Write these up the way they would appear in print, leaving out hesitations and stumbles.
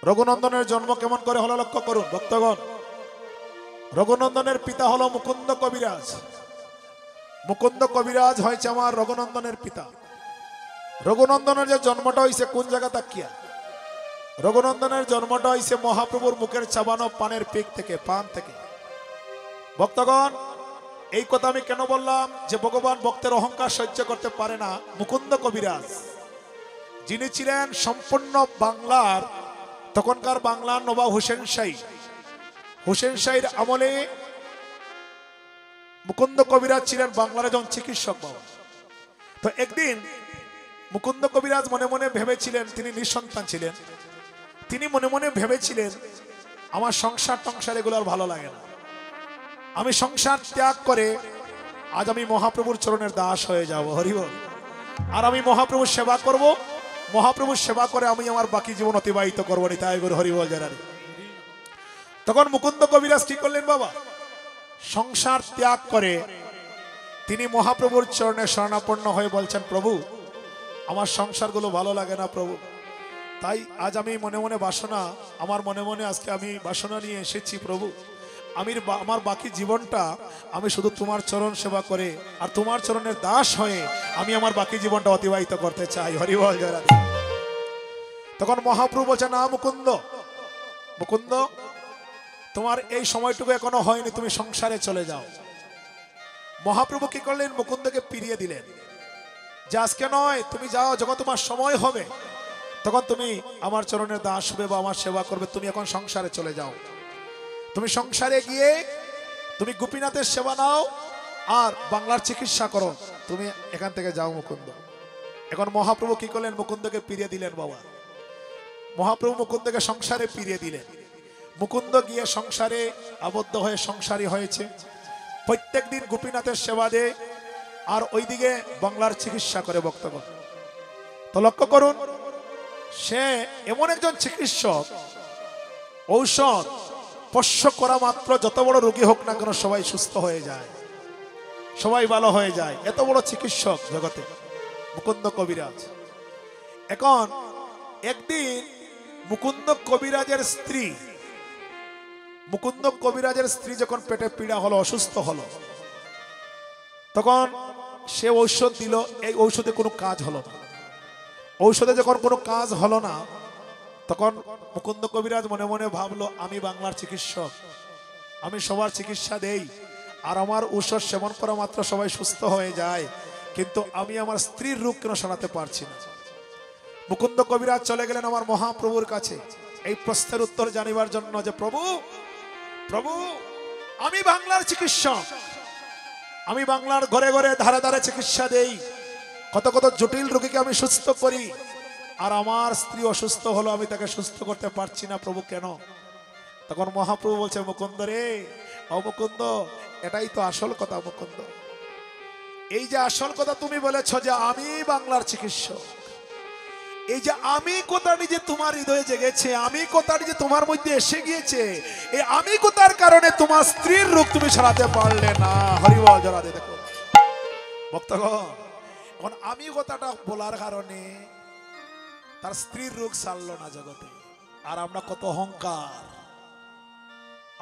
রঘুনন্দনের জন্ম কেমন করে হলো লক্ষ্য করুন ভক্তগণ। রঘুনন্দনের পিতা হলো মুকুন্দ কবিরাজ। মুকুন্দ কবিরাজ হয়েছে আমার রঘুনন্দনের পিতা। রঘুনন্দনের যে জন্মটা হয়েছে কোন জায়গা তাকিয়া? রঘুনন্দনের জন্মটা হয়েছে মহাপ্রভুর মুখের চাবানো পানের পিক থেকে, পান থেকে। ভক্তগণ, এই কথা আমি কেন বললাম যে ভগবান ভক্তের অহংকার সহ্য করতে পারে না। মুকুন্দ কবিরাজ যিনি ছিলেন সম্পূর্ণ বাংলার, তখনকার বাংলার নবাব হুসেন শাহী, হুসেন শাহীর আমলে মুকুন্দ কবিরাজ ছিলেন বাংলার একজন চিকিৎসক বাবা। তো একদিন মুকুন্দ কবিরাজ মনে মনে ভেবেছিলেন, তিনি নিঃসন্তান ছিলেন, তিনি মনে মনে ভেবেছিলেন আমার সংসার টংসার এগুলো আর ভালো লাগে না, আমি সংসার ত্যাগ করে আজ আমি মহাপ্রভুর চরণের দাস হয়ে যাব, হরিবল। আর আমি মহাপ্রভুর সেবা করব, মহাপ্রভুর সেবা করে আমি আমার বাকি জীবন অতিবাহিত করবো, তাই গুরু হরিবল জানারি। তখন মুকুন্দ কবিরাজ কি করলেন বাবা? সংসার ত্যাগ করে তিনি মহাপ্রভুর চরণে শরণাপন্ন হয়ে বলছেন, প্রভু আমার সংসারগুলো ভালো লাগে না প্রভু, তাই আজ আমি মনে মনে বাসনা, আমার মনে মনে আজকে আমি বাসনা নিয়ে এসেছি প্রভু, আমি আমার বাকি জীবনটা আমি শুধু তোমার চরণ সেবা করে আর তোমার চরণের দাস হয়ে আমি আমার বাকি জীবনটা অতিবাহিত করতে চাই, হরিবল জয় রাধে। তখন মহাপ্রভু বলছে, না মুকুন্দ, মুকুন্দ তোমার এই সময়টুকু এখনো হয়নি, তুমি সংসারে চলে যাও। মহাপ্রভু কি করলেন? মুকুন্দকে ফিরিয়ে দিলেন যে আজকে নয়, তুমি যাও, যখন তোমার সময় হবে তখন তুমি আমার চরণের দাস হবে বা আমার সেবা করবে, তুমি এখন সংসারে চলে যাও। তুমি সংসারে গিয়ে তুমি গোপীনাথের সেবা নাও আর বাংলার চিকিৎসা করো, তুমি এখান থেকে যাও মুকুন্দ। এখন মহাপ্রভু কি করলেন? মুকুন্দকে ফিরিয়ে দিলেন বাবা। মহাপ্রভু মুকুন্দকে সংসারে ফিরিয়ে দিলেন। মুকুন্দ গিয়ে সংসারে আবদ্ধ হয়ে সংসারী হয়েছে, প্রত্যেক দিন গোপীনাথের সেবা দেয় আর ওইদিকে বাংলার চিকিৎসা করে ভক্তগণ। তো লক্ষ্য করুন, সে এমন একজন চিকিৎসক, ঔষধ স্পর্শ করা মাত্র যত বড় রোগী হোক না কেন সবাই সুস্থ হয়ে যায়, সবাই ভালো হয়ে যায়, এত বড় চিকিৎসক জগতে মুকুন্দ কবিরাজ। এখন একদিন মুকুন্দ কবিরাজের স্ত্রী, মুকুন্দ কবিরাজের স্ত্রী যখন পেটে পীড়া হলো, অসুস্থ হলো, তখন সে ঔষধ দিল, এই ঔষধে কোনো কাজ হলো না। ঔষধে যখন কোনো কাজ হলো না, তখন মুকুন্দ কবিরাজ মনে মনে ভাবলো, আমি বাংলার চিকিৎসক, আমি সবার চিকিৎসা দেই আর আমার ঔষধ সেবন করা মাত্র সবাই সুস্থ হয়ে যায়, কিন্তু আমি আমার স্ত্রীর রোগ কেন শোনাতে পারছি না। মুকুন্দ কবিরাজ চলে গেলেন আমার মহাপ্রভুর কাছে এই প্রশ্নের উত্তর জানিবার জন্য যে প্রভু, প্রভু আমি বাংলার চিকিৎসক, আমি বাংলার ঘরে ঘরে ধারে ধারে চিকিৎসা দেই, কত কত জটিল রোগীকে আমি সুস্থ করি, আর আমার স্ত্রী অসুস্থ হলো, আমি তাকে সুস্থ করতে পারছি না প্রভু, কেন? তখন মহাপ্রভু বলছে, মুকুন্দ রে, ও মুকুন্দ, এটাই তো আসল কথা মুকুন্দ। এই যে আসল কথা তুমি বলেছ যে আমি বাংলার চিকিৎসক, এই যে আমি কথাটি যে তোমার হৃদয়ে জেগেছে, আমি কথাটি যে তোমার মধ্যে এসে গিয়েছে, এই আমি কথার কারণে তোমার স্ত্রীর রোগ তুমি সারাতে পারলে না, হরিবল জয়। দেখো ভক্তগণ, এখন আমি কথাটা বলার কারণে তার স্ত্রীর রোগ সারলো না জগতে। আর আমরা কত অহংকার,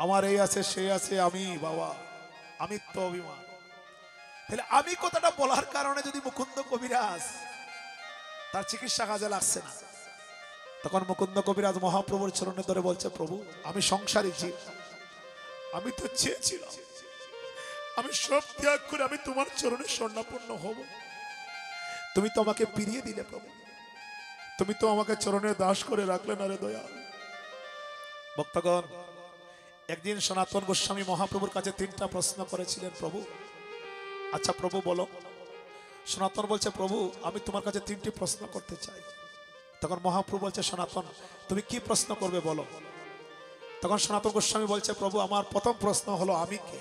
আমার এই আছে সেই আছে, আমি বাবা, আমি তো অভিমান। তাহলে আমি কথাটা বলার কারণে যদি মুকুন্দ কবিরাজ তার চিকিৎসা কাজে লাগছে না, তখন মুকুন্দ কবিরাজ মহাপ্রভুর চরণে ধরে বলছে, প্রভু আমি সংসারী জীব, আমি তো চেয়েছিলাম আমি সব ত্যাগ করে আমি তোমার চরণে শরণাপন্ন হব, তুমি তো আমাকে ফিরিয়ে দিলে প্রভু, তুমি তো আমাকে চরণে দাস করে রাখলে না রে দয়াল। ভক্তগণ, একদিন সনাতন গোস্বামী মহাপ্রভুর কাছে 3টা প্রশ্ন করেছিলেন, প্রভু আচ্ছা প্রভু বলো। সনাতন বলছে, প্রভু আমি তোমার কাছে 3টি প্রশ্ন করতে চাই। তখন মহাপ্রভু বলছে, সনাতন তুমি কি প্রশ্ন করবে বলো। তখন সনাতন গোস্বামী বলছে, প্রভু আমার প্রথম প্রশ্ন হলো আমি কে,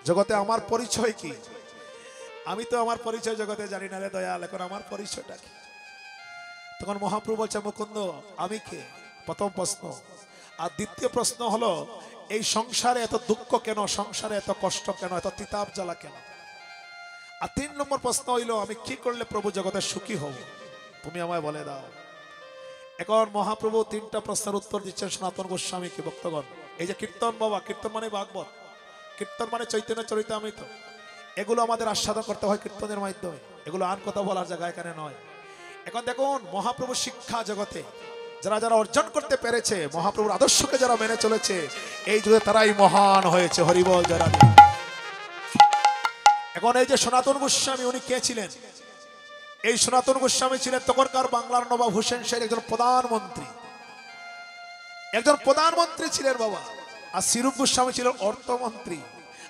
জগতে আমার পরিচয় কি? আমি তো আমার পরিচয় জগতে জানি না রে দয়াল, এখন আমার পরিচয়টা কি? তখন মহাপ্রভু বলছে, মুকুন্দ আমি কে, প্রথম প্রশ্ন। আর দ্বিতীয় প্রশ্ন হলো, এই সংসারে এত দুঃখ কেন, সংসারে এত কষ্ট কেন, এত তিতাব জ্বালা কেন? আর 3 নম্বর প্রশ্ন হইল, আমি কি করলে প্রভু জগতে সুখী হব, তুমি আমায় বলে দাও। এখন মহাপ্রভু তিনটা প্রশ্নের উত্তর দিচ্ছেন সনাতন গোস্বামীকে। ভক্তগণ, এই যে কীর্তন বাবা, কীর্তন মানে ভাগবত, কীর্তন মানে চৈতন্য চরিতামৃত, এগুলো আমাদের আস্বাদন করতে হয় কীর্তনের মাধ্যমে, এগুলো আন কথা বলার জায়গা এখানে নয়। এখন দেখুন মহাপ্রভু শিক্ষা জগতে যারা যারা অর্জন করতে পেরেছে, মহাপ্রভুর আদর্শকে যারা মেনে চলেছে, এই যুগে তারাই মহান হয়েছে। হরিবল যারা। এখন এই যে সনাতন গোস্বামী, উনি কে ছিলেন? এই সনাতন গোস্বামী ছিলেন তখনকার বাংলার নবাব হুসেন শাহের একজন প্রধানমন্ত্রী, একজন প্রধানমন্ত্রী ছিলেন বাবা। আর স্বরূপ গোস্বামী ছিলেন অর্থমন্ত্রী।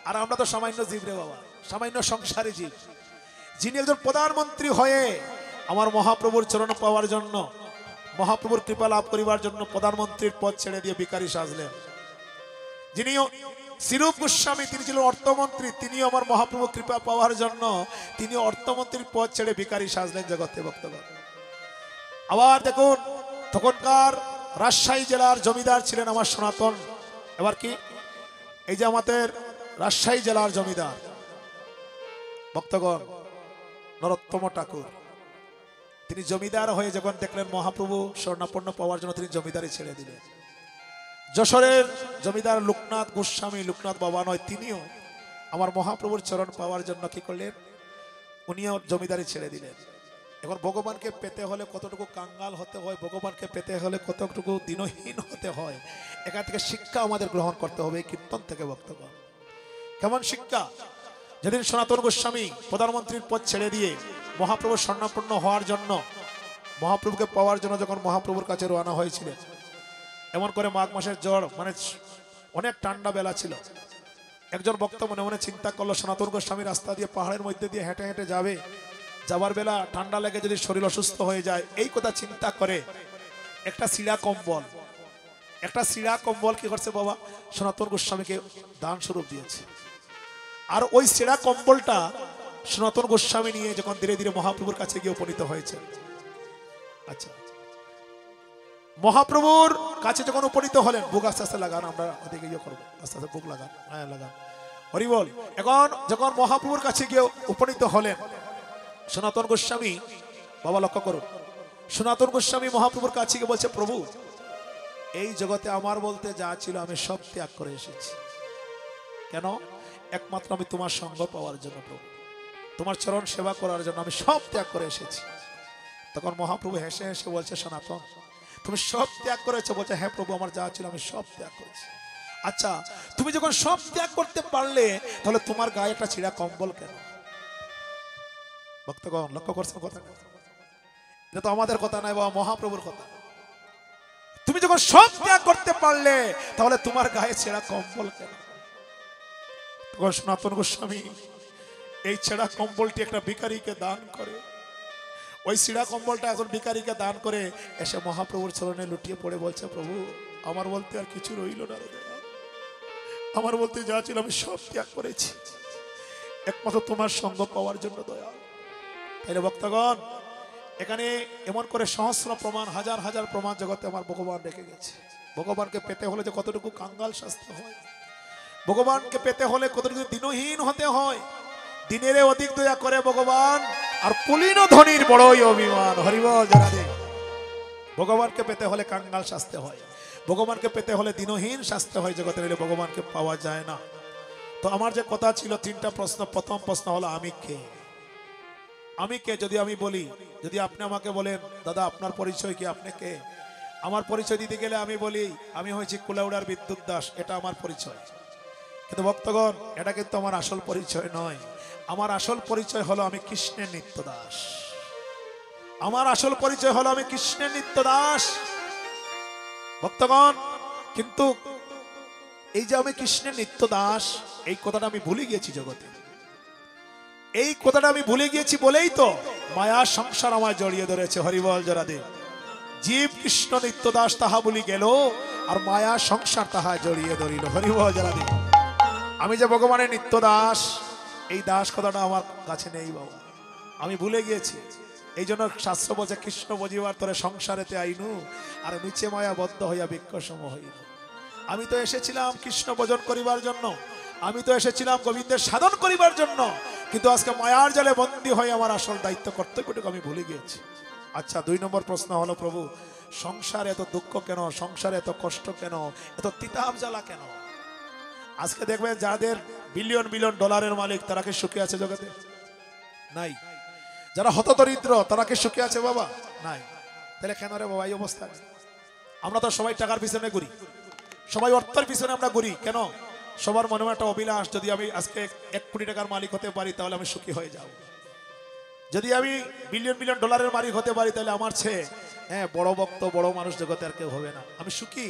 আর আমরা তো সামান্য জীব রে বাবা, সামান্য সংসারী জীব। যিনি একজন প্রধানমন্ত্রী হয়ে আমার মহাপ্রভুর চরণ পাওয়ার জন্য, মহাপ্রভুর কৃপা লাভ করিবার জন্য প্রধানমন্ত্রীর পদ ছেড়ে দিয়ে ভিখারি সাজলেন। যিনি স্বরূপ গোস্বামী, তিনি ছিলেন অর্থমন্ত্রী, তিনি আমার মহাপ্রভু কৃপা পাওয়ার জন্য তিনি অর্থমন্ত্রীর পদ ছেড়ে ভিখারি সাজলেন জগতে ভক্তগণ। আবার দেখুন তখনকার রাজশাহী জেলার জমিদার ছিলেন আমার সনাতন। এবার কি, এই যে আমাদের রাজশাহী জেলার জমিদার ভক্তগণ নরোত্তম ঠাকুর, তিনি জমিদার হয়ে যখন দেখলেন মহাপ্রভু স্বর্ণাপন্ন পাওয়ার জন্য তিনি জমিদারি ছেড়ে দিলেন। যশোরের জমিদার লোকনাথ গোস্বামী, লোকনাথ বাবা নয়, তিনিও আমার মহাপ্রভুর চরণ পাওয়ার জন্য কি করলেন, উনিও জমিদারি ছেড়ে দিলেন। এখন ভগবানকে পেতে হলে কতটুকু কাঙ্গাল হতে হয়, ভগবানকে পেতে হলে কতটুকু দিনহীন হতে হয়, এখান থেকে শিক্ষা আমাদের গ্রহণ করতে হবে কীর্তন থেকে ভক্তগণ। কেমন শিক্ষা? যেদিন সনাতন গোস্বামী প্রধানমন্ত্রীর পদ ছেড়ে দিয়ে মহাপ্রভুর স্বর্ণাপন্ন হওয়ার জন্য, মহাপ্রভুকে পাওয়ার জন্য যখন মহাপ্রভুর কাছে রওনা হয়েছিলেন, এমন করে মাঘ মাসের জ্বর, মানে অনেক ঠান্ডা বেলা ছিল। একজন ভক্ত মনে মনে চিন্তা করলো সনাতন গোস্বামী রাস্তা দিয়ে পাহাড়ের মধ্যে দিয়ে হেঁটে হেঁটে যাবে, যাবার বেলা ঠান্ডা লেগে যদি শরীর অসুস্থ হয়ে যায়, এই কথা চিন্তা করে একটা সিড়া কম্বল কি করছে বাবা, সনাতন গোস্বামীকে দান স্বরূপ দিয়েছে। আর ওই সিড়া কম্বলটা সনাতন গোস্বামী নিয়ে যখন ধীরে ধীরে মহাপ্রভুর কাছে গিয়ে উপনীত হয়েছে, আচ্ছা মহাপ্রভুর কাছে যখন উপনীত হলেন, বুক আস্তে আস্তে লাগান, আমরা ওদিকে ইয়ে করবো, আস্তে আস্তে বুক লাগান, হ্যাঁ লাগান, হরিবল। এখন যখন মহাপ্রভুর কাছে গিয়ে উপনীত হলেন সনাতন গোস্বামী, বাবা লক্ষ্য করুন, সনাতন গোস্বামী মহাপ্রভুর কাছে গিয়ে বলছে, প্রভু এই জগতে আমার বলতে যা ছিল আমি সব ত্যাগ করে এসেছি। কেন? একমাত্র আমি তোমার সঙ্গ পাওয়ার জন্য প্রভু, তোমার চরণ সেবা করার জন্য আমি সব ত্যাগ করে এসেছি। তখন মহাপ্রভু হেসে হেসে বলছে, সনাতন তুমি সব ত্যাগ করেছো? বলছে, হ্যাঁ প্রভু, আমার যা ছিল আমি সব ত্যাগ করেছি। আচ্ছা, তুমি যখন সব ত্যাগ করতে পারলে তাহলে তোমার গায়ে একটা ছিঁড়া কম্বল কেন? ভক্তগণ লক্ষ্য করছেন কথা? এটা তো আমাদের কথা নয় বাবা, মহাপ্রভুর কথা। তুমি যখন সব ত্যাগ করতে পারলে তাহলে তোমার গায়ে ছেঁড়া কম্বল কেন? তখন সনাতন গোস্বামী এই ছেঁড়া কম্বলটি একটা ভিখারিকে দান করে, ওই ছিঁড়া কম্বলটা এখন ভিখারিকে দান করে এসে মহাপ্রভুর চরণে লুটিয়ে পড়ে বলছে, প্রভু আমার বলতে আর কিছু রইল না রে, আমার বলতে যা ছিল আমি সব ত্যাগ করেছি, একমাত্র তোমার সঙ্গ পাওয়ার জন্য দয়া। তাইলে ভক্তগণ, এখানে এমন করে সহস্র প্রমাণ, হাজার হাজার প্রমাণ জগতে আমার ভগবান রেখে গেছে। ভগবানকে পেতে হলে যে কতটুকু কাঙ্গাল শাস্তি হয়, ভগবানকে পেতে হলে কতটুকু দিনহীন হতে হয়, দিনের অধিক দয়া করে ভগবান, আর পুলিন ধনির বড়ই অভিমান। হরিবল যারা দে, ভগবানকে পেতে হলে কাঙ্গাল শাস্তি হয়, ভগবানকে পেতে হলে দিনহীন শাস্তি হয়, জগতে নিলে ভগবানকে পাওয়া যায় না। তো আমার যে কথা ছিল তিনটা প্রশ্ন, প্রথম প্রশ্ন হলো আমি কে? আমি কে? যদি আমি বলি, যদি আপনি আমাকে বলেন দাদা আপনার পরিচয় কি, আপনি কে? আমার পরিচয় দিতে গেলে আমি বলি আমি হয়েছি কুলাউড়ার বিদ্যুৎ দাস, এটা আমার পরিচয়। কিন্তু ভক্তগণ, এটা কিন্তু আমার আসল পরিচয় নয়। আমার আসল পরিচয় হলো আমি কৃষ্ণের নিত্য দাস। আমার আসল পরিচয় হলো আমি কৃষ্ণের নিত্য দাস ভক্তগণ। কিন্তু এই যে আমি কৃষ্ণের নিত্য দাস, এই কথাটা আমি ভুলে গিয়েছি জগতে। এই কথাটা আমি ভুলে গিয়েছি বলেই তো মায়া সংসার আমায় জড়িয়ে ধরেছে। হরিবল যারা দে, জীব কৃষ্ণ নিত্য দাস তাহা বলি গেল, আর মায়া সংসার তাহা জড়িয়ে ধরিল। হরিবল যারা দে, আমি যে ভগবানের নিত্য দাস, এই দাস কথাটা আমার কাছে নেই বাবা, আমি ভুলে গিয়েছি। এই জন্য শাস্ত্র বলছে, কৃষ্ণ বুঝিবার তোরে সংসারেতে আইনু, আর নিচে মায়া বদ্ধ হইয়া বিক্ষসম হইল। আমি তো এসেছিলাম কৃষ্ণ ভজন করিবার জন্য, আমি তো এসেছিলাম গোবিন্দের সাধন করিবার জন্য, কিন্তু আজকে মায়ার জালে বন্দী হয়ে আমার আসল দায়িত্ব কর্তব্যটুকু আমি ভুলে গিয়েছি। আচ্ছা, 2 নম্বর প্রশ্ন হলো, প্রভু সংসারে এত দুঃখ কেন, সংসারে এত কষ্ট কেন, এত তিতাব জ্বালা কেন? আজকে দেখবেন যাদের বিলিয়ন বিলিয়ন ডলারের মালিক তারা কি সুখী আছে জগতে? নাই। যারা হতদরিদ্র তারা কি সুখী আছে বাবা? নাই। তাহলে কেন রে বাবা এই অবস্থা? আমরা তো সবাই টাকার পিছনে ঘুরি, সবাই অর্থের পিছনে আমরা ঘুরি কেন? সবার মনে একটা অভিলাষ, যদি আমি আজকে 1 কোটি টাকার মালিক হতে পারি তাহলে আমি সুখী হয়ে যাব। যদি আমি বিলিয়ন বিলিয়ন ডলারের মালিক হতে পারি তাহলে আমার ছেলে বড় ভক্ত বড় মানুষ জগতে আর কেউ হবে না, আমি সুখী।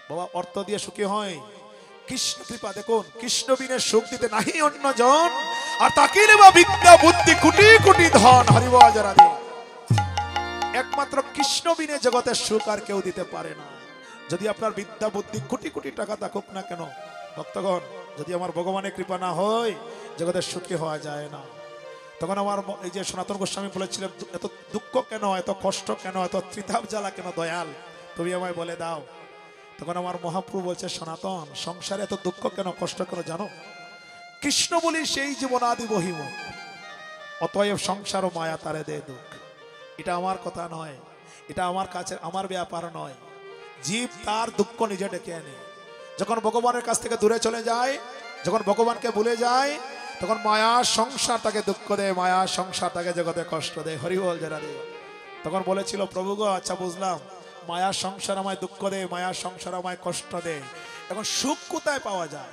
বাবা অর্থ দিয়ে সুখী হয়? কৃষ্ণ কৃপা দেখুন, কৃষ্ণ বিনে সুখ দিতে নাহি অন্য জন, আর তাকে নেবা বিদ্যা বুদ্ধি কোটি কোটি ধন। হরিবল রাধে। একমাত্র কৃষ্ণ বিনে জগতের সুখ আর কেউ দিতে পারে না। যদি আপনার বিদ্যা বুদ্ধি কোটি কোটি টাকা থাকুক না কেন ভক্তগণ, যদি আমার ভগবানের কৃপা না হয় জগতের সুখী হওয়া যায় না। তখন আমার এই যে সনাতন গোস্বামী বলেছিলেন, এত দুঃখ কেন, এত কষ্ট কেন, এত ত্রিতাপ জ্বালা কেন দয়াল, তুমি আমায় বলে দাও। তখন আমার মহাপ্রভু বলছে, সনাতন সংসারে এত দুঃখ কেন, কষ্ট কেন জানো? কৃষ্ণ বলি সেই জীবনাদি বহিম, অতএব সংসার ও মায়া তারে দে দুঃখ। এটা আমার কথা নয়, এটা আমার কাছে আমার ব্যাপার নয়। জীব তার দুঃখ নিজে ডেকে আনে। যখন ভগবানের কাছ থেকে দূরে চলে যায়, যখন ভগবানকে ভুলে যায়, তখন মায়া সংসার তাকে দুঃখ দেয়, মায়া সংসার তাকে জগতে কষ্ট দেয়। হরিবল যারা দে। তখন বলেছিল, প্রভু গো আচ্ছা বুঝলাম, মায়া সংসার আমায় দুঃখ দেয়, মায়া সংসার আমায় কষ্ট দেয়, এখন সুখ কোথায় পাওয়া যায়,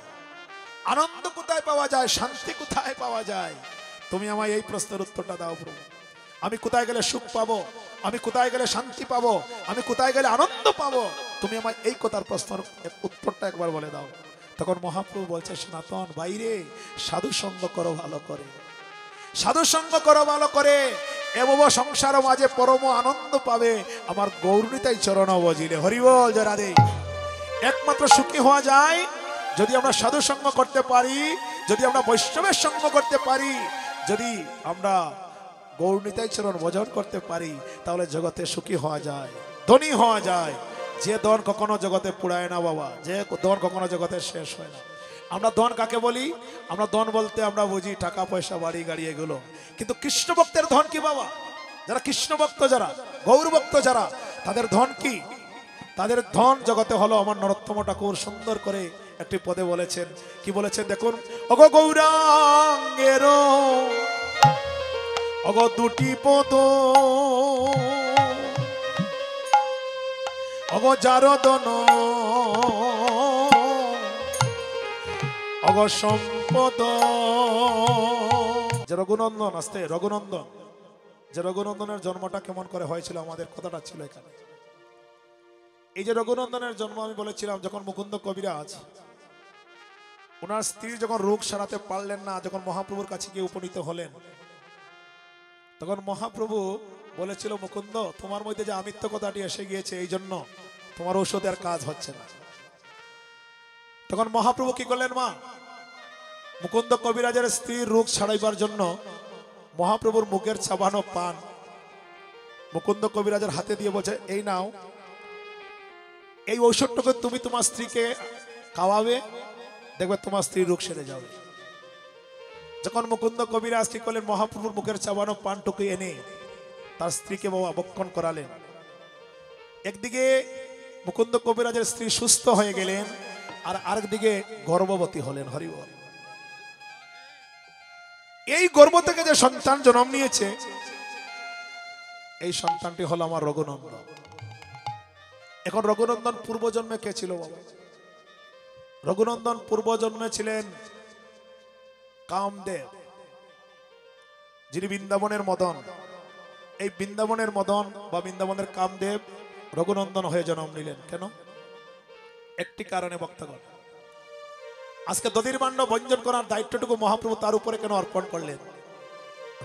আনন্দ কোথায় পাওয়া যায়, শান্তি কোথায় পাওয়া যায়? তুমি আমায় এই প্রশ্নের উত্তরটা দাও প্রভু। আমি কোথায় গেলে সুখ পাবো, আমি কোথায় গেলে শান্তি পাবো, আমি কোথায় গেলে আনন্দ পাবো? তুমি আমায় এই কথার প্রশ্নের উত্তরটা একবার বলে দাও। তখন মহাপ্রভু বলছে, সনাতন বাইরে সাধু সঙ্গ করো ভালো করে, সাধু সঙ্গ করো ভালো করে, এব সংসার মাঝে পরম আনন্দ পাবে আমার গৌরনীতাই চরণ বজিলে। হরিবল জয় রাধে। একমাত্র সুখী হওয়া যায় যদি আমরা সাধু সঙ্গ করতে পারি, যদি আমরা বৈষ্ণবের সঙ্গ করতে পারি, যদি আমরা গৌরনীতাই চরণ ভজন করতে পারি, তাহলে জগতে সুখী হওয়া যায়, ধনী হওয়া যায়। যে ধন কখনো জগতে পুরায় না বাবা, যে ধন কখনো জগতে শেষ হয় না। আমরা ধন কাকে বলি? আমরা ধন বলতে আমরা বুঝি টাকা পয়সা বাড়ি গাড়ি এগুলো, কিন্তু কৃষ্ণ ভক্তের ধন কি বাবা? যারা কৃষ্ণ ভক্ত, যারা গৌর ভক্ত, যারা তাদের ধন কি? তাদের ধন জগতে হলো, আমার নরোত্তম ঠাকুর সুন্দর করে একটি পদে বলেছেন, কি বলেছেন দেখুন, অগ গৌরাঙ্গের অগ দুটি পদ, অগ জারদন অগ সম্পদ। যে রঘুনন্দন আসতে, রঘুনন্দন, যে রঘুনন্দনের জন্মটা কেমন করে হয়েছিল, আমাদের কথাটা ছিল এখানে। এই যে রঘুনন্দনের জন্ম আমি বলেছিলাম, যখন মুকুন্দ কবিরাজ ওনার স্ত্রী যখন রোগ সারাতে পারলেন না, যখন মহাপ্রভুর কাছে গিয়ে উপনীত হলেন, তখন মহাপ্রভু বলেছিল, মুকুন্দ তোমার মধ্যে যে আমিত্ব কথাটি এসে গিয়েছে, এই জন্য তোমার ঔষধের কাজ হচ্ছে না। তখন মহাপ্রভু কি করলেন, মা মুকুন্দ কবিরাজের স্ত্রীর রোগ ছাড়াইবার জন্য মহাপ্রভুর মুখের চাবানো পান মুকুন্দ কবিরাজের হাতে দিয়ে বলছে, এই নাও, এই ঔষধটাকে তুমি তোমার স্ত্রীকে খাওয়াবে, দেখবে তোমার স্ত্রীর রোগ সেরে যাবে। যখন মুকুন্দ কবিরাজ কি করলেন, মহাপ্রভুর মুখের চাবানো পানটুকু এনে তার স্ত্রীকে বাবা ভক্ষণ করালেন। একদিকে মুকুন্দ কবিরাজের স্ত্রী সুস্থ হয়ে গেলেন, আর আরেকদিকে গর্ভবতী হলেন। হরিবল। এই গর্ভ থেকে যে সন্তান জন্ম নিয়েছে, এই সন্তানটি হলো আমার রঘুনন্দন। এখন রঘুনন্দন পূর্বজন্মে কে ছিল বাবা? রঘুনন্দন পূর্বজন্মে ছিলেন কামদেব, যিনি বৃন্দাবনের মদন। এই বৃন্দাবনের মদন বা বৃন্দাবনের কামদেব রঘুনন্দন হয়ে জন্ম নিলেন। কেন? একটি কারণে ভক্তগণ, আজকে দধির মান্য ভঞ্জন করার দায়িত্বটুকু মহাপ্রভু তার উপরে কেন অর্পণ করলেন?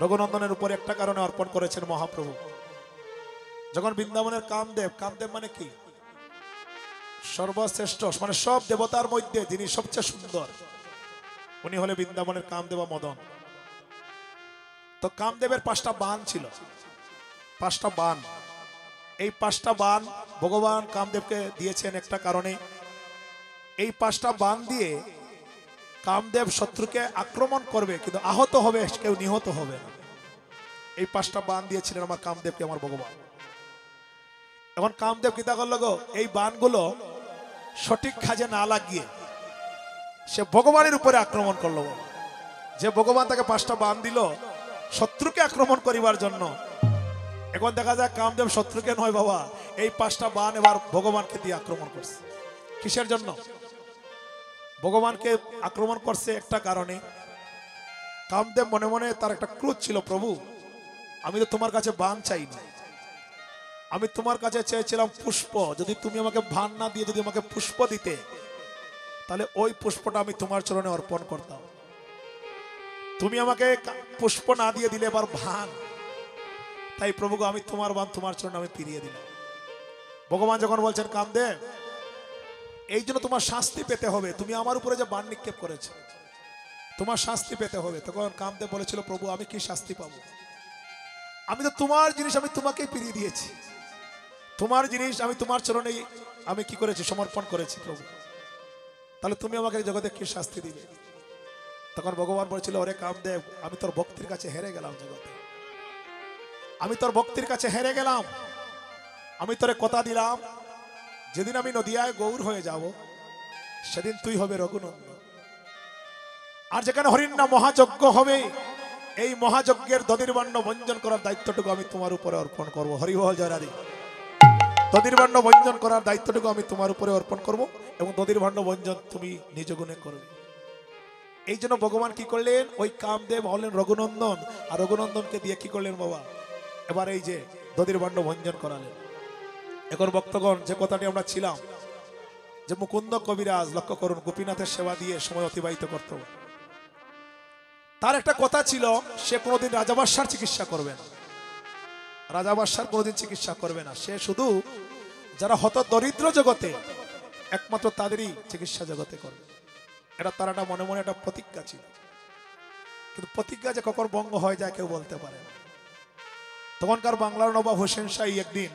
রঘুনন্দনের উপরে একটা কারণে অর্পণ করেছেন মহাপ্রভু। যখন বৃন্দাবনের কামদেব, কামদেব মানে কি? সর্বশ্রেষ্ঠ, মানে সব দেবতার মধ্যে যিনি সবচেয়ে সুন্দর, উনি হলে বৃন্দাবনের কামদেব মদন। তো কামদেবের 5টা বান ছিল, 5টা বান। এই 5টা বান ভগবান কামদেবকে দিয়েছেন একটা কারণে। এই 5টা বান দিয়ে কামদেব শত্রুকে আক্রমণ করবে, কিন্তু আহত হবে, কেউ নিহত হবে না। এই 5টা বান দিয়েছিলেন আমার কামদেবকে আমার ভগবান। এখন কামদেব কিতা করলো গো, এই বানগুলো সঠিক কাজে না লাগিয়ে সে ভগবানের উপরে আক্রমণ করলো। যে ভগবান তাকে 5টা বান দিল শত্রুকে আক্রমণ করিবার জন্য, এখন দেখা যায় কামদেব শত্রুকে নয় বাবা, এই 5টা বান এবার ভগবানকে দিয়ে আক্রমণ করছে। কিসের জন্য ভগবানকে আক্রমণ করছে? একটা কারণে, কামদেব মনে মনে তার একটা ক্রোধ ছিল, প্রভু আমি তো তোমার কাছে বান চাইনি, আমি তোমার কাছে চেয়েছিলাম পুষ্প। যদি তুমি আমাকে বান না দিয়ে যদি আমাকে পুষ্প দিতে, তাহলে ওই পুষ্পটা আমি তোমার চরণে অর্পণ করতাম। তুমি আমাকে পুষ্প না দিয়ে দিলে এবার বান, তাই প্রভু আমি তোমার বান তোমার চরণে আমি ফিরিয়ে দিলাম। ভগবান যখন বলছেন কামদেব এই জন্য তোমার শাস্তি পেতে হবে, তুমি আমার উপরে যে বান নিক্ষেপ করেছো তোমার শাস্তি পেতে হবে। তখন কামদেব বলেছিল, প্রভু আমি কি শাস্তি পাবো? আমি তো তোমার জিনিস আমি তোমাকেই ফিরিয়ে দিয়েছি, তোমার জিনিস আমি তোমার চরণেই আমি কি করেছি, সমর্পণ করেছি প্রভু, তাহলে তুমি আমাকে জগতে কি শাস্তি দিবে? তখন ভগবান বলেছিল, ওরে কামদেব আমি তোর ভক্তির কাছে হেরে গেলাম, জগতে আমি তোর ভক্তির কাছে হেরে গেলাম। আমি তোরে কথা দিলাম যেদিন আমি নদিয়ায় গৌর হয়ে যাব সেদিন তুই হবে রঘুনন্দন, আর যেখানে হরিণা মহাযজ্ঞ হবে এই মহাযজ্ঞের দধির্বাণ্য ভঞ্জন করার দায়িত্বটুকু আমি তোমার উপরে অর্পণ করব। হরি বল জয় রাধে। দধির্বাণ্য ভঞ্জন করার দায়িত্বটুকু আমি তোমার উপরে অর্পণ করব এবং দধির্বাণ্য ভঞ্জন তুমি নিজ গুণে করবে। এই জন্য ভগবান কি করলেন, ওই কামদেব হলেন রঘুনন্দন, আর রঘুনন্দনকে দিয়ে কি করলেন বাবা, এবার এই যে দধির্বাণ্য ভঞ্জন করালেন। এখন ভক্তগণ যে কথাটি আমরা ছিলাম যে মুকুন্দ কবিরাজ লক্ষ্য করুন গোপীনাথের সেবা দিয়ে সময় অতিবাহিত করত। তার একটা কথা ছিল, সে কোনোদিন রাজাবাদশার চিকিৎসা করবে না, রাজাবাদশার কোনোদিন চিকিৎসা করবে না, সে শুধু যারা হত দরিদ্র জগতে একমাত্র তাদেরই চিকিৎসা জগতে করবে। এটা তার একটা মনে মনে একটা প্রতিজ্ঞা ছিল, কিন্তু প্রতিজ্ঞা যে কখন ভঙ্গ হয়ে যায় কেউ বলতে পারে না। তখনকার বাংলার নবাব হোসেন শাহী একদিন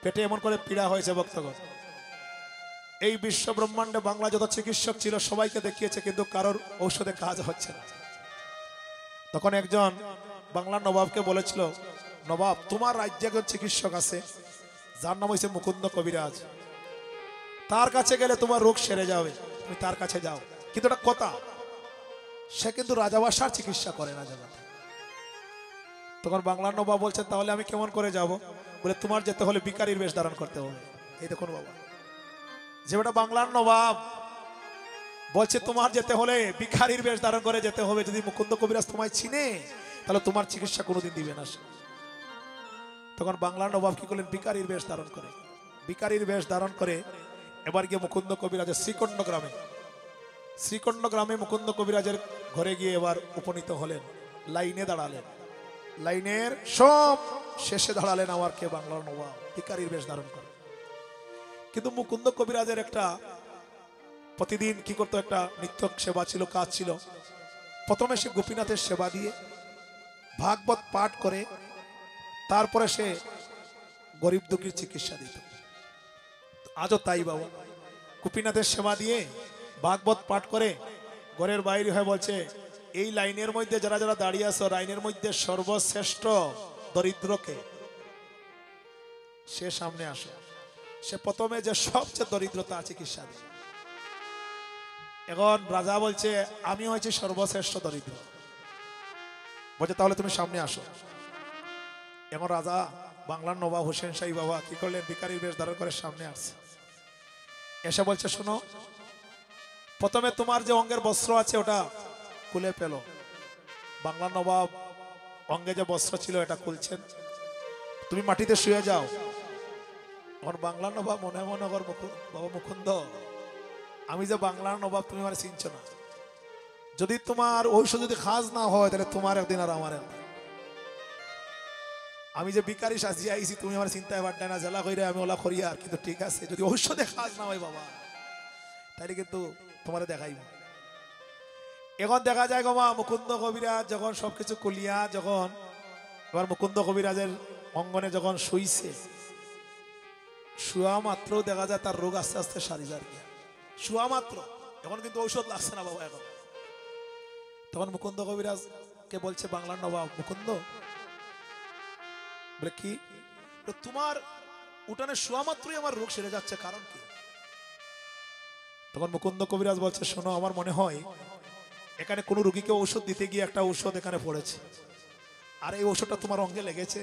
পেটে এমন করে পীড়া হয়েছে ভক্তগণ, এই বিশ্ব ব্রহ্মাণ্ডে বাংলা যত চিকিৎসক ছিল সবাইকে দেখিয়েছে কিন্তু কারোর ঔষধে কাজ হচ্ছে না। তখন একজন বাংলার নবাবকে বলেছিল, নবাব তোমার রাজ্যে একজন চিকিৎসক আছে যার নাম হয়েছে মুকুন্দ কবিরাজ, তার কাছে গেলে তোমার রোগ সেরে যাবে, তুমি তার কাছে যাও। কিন্তু একটা কথা, সে কিন্তু রাজাবাসার চিকিৎসা করে না জগতে। তখন বাংলার নবাব বলছেন, তাহলে আমি কেমন করে যাব? বলে তোমার যেতে হলে ভিখারির বেশ ধারণ করতে হবে। এই দেখুন বাবা, যে বেটা বাংলার নবাব বলছে তোমার যেতে হলে ভিখারির বেশ ধারণ করে যেতে হবে, যদি মুকুন্দ কবিরাজ তোমায় চিনে তাহলে তোমার চিকিৎসা কোনোদিন দিবে না। তখন বাংলার নবাব কি করলেন, ভিখারির বেশ ধারণ করে, ভিখারির বেশ ধারণ করে এবার গিয়ে মুকুন্দ কবিরাজের শ্রীকণ্ড গ্রামে মুকুন্দ কবিরাজের ঘরে গিয়ে এবার উপনীত হলেন, লাইনে দাঁড়ালেন, লাইনের সব শেষে দাঁড়ালেন আমার কে, বাংলার নবাব ভিখারির বেশ ধারণ করে। কিন্তু মুকুন্দ কবিরাজের একটা প্রতিদিন কি করতো, একটা নিত্য সেবা ছিল, কাজ ছিল। প্রথমে সে গোপীনাথের সেবা দিয়ে ভাগবত পাঠ করে তারপরে সে গরিব দুঃখীর চিকিৎসা দিত। আজও তাই বাবা, গোপীনাথের সেবা দিয়ে ভাগবত পাঠ করে ঘরের বাইরে হয়ে বলছে, এই লাইনের মধ্যে যারা যারা দাঁড়িয়ে আছো, লাইনের মধ্যে সর্বশ্রেষ্ঠ দরিদ্রকে, সে সামনে আসে, সে প্রথমে যে সবচেয়ে দরিদ্রতা চিকিৎসা দেয়। এখন রাজা বলছে, আমি হয়েছি সর্বশ্রেষ্ঠ দরিদ্র, বলছে তাহলে তুমি সামনে আসো। এখন রাজা বাংলার নবাব হোসেন শাহী বাবা কি করলেন, ভিখারির বেশ ধারণ করে সামনে আসছে, এসে বলছে, শোনো প্রথমে তোমার যে অঙ্গের বস্ত্র আছে ওটা খুলে পেল। বাংলার নবাব অঙ্গে যে বস্ত্র ছিল এটা খুলছেন, তুমি মাটিতে শুয়ে যাও। এখন বাংলার নবাব মনে মনে বাবা মুকুন্দ, আমি যে বাংলার নবাব তুমি আমার চিনছো না, যদি তোমার ঔষধ যদি খাজ না হয় তাহলে তোমার একদিন আর আমার একদিন। আমি যে ভিখারি সাজিয়ে আইছি তুমি আমার চিন্তায় বাড়তে না, জেলা কইরে আমি ওলা করি, আর কিন্তু ঠিক আছে যদি ঔষধে খাজ না হয় বাবা তাইলে কিন্তু তোমার দেখাইব। এখন দেখা যায় গো মা, মুকুন্দ কবিরাজ যখন সবকিছু কুলিয়া, যখন এবার মুকুন্দ কবিরাজের অঙ্গনে যখন শুইছে, শুয়া মাত্র দেখা যায় তার রোগ আস্তে আস্তে সারি যায়, শুয়া মাত্র। এখন কিন্তু ঔষধ লাগছে না বাবা। এখন তখন মুকুন্দ কবিরাজ কে বলছে বাংলার নবাব, মুকুন্দ বলে কি, তোমার উঠানে শোয়া মাত্রই আমার রোগ সেরে যাচ্ছে, কারণ কি? তখন মুকুন্দ কবিরাজ বলছে, শোনো, আমার মনে হয় এখানে কোনো রোগীকে ঔষধ দিতে গিয়ে একটা ঔষধ এখানে পড়েছে, আর এই ঔষধটা তোমার অঙ্গে লেগেছে,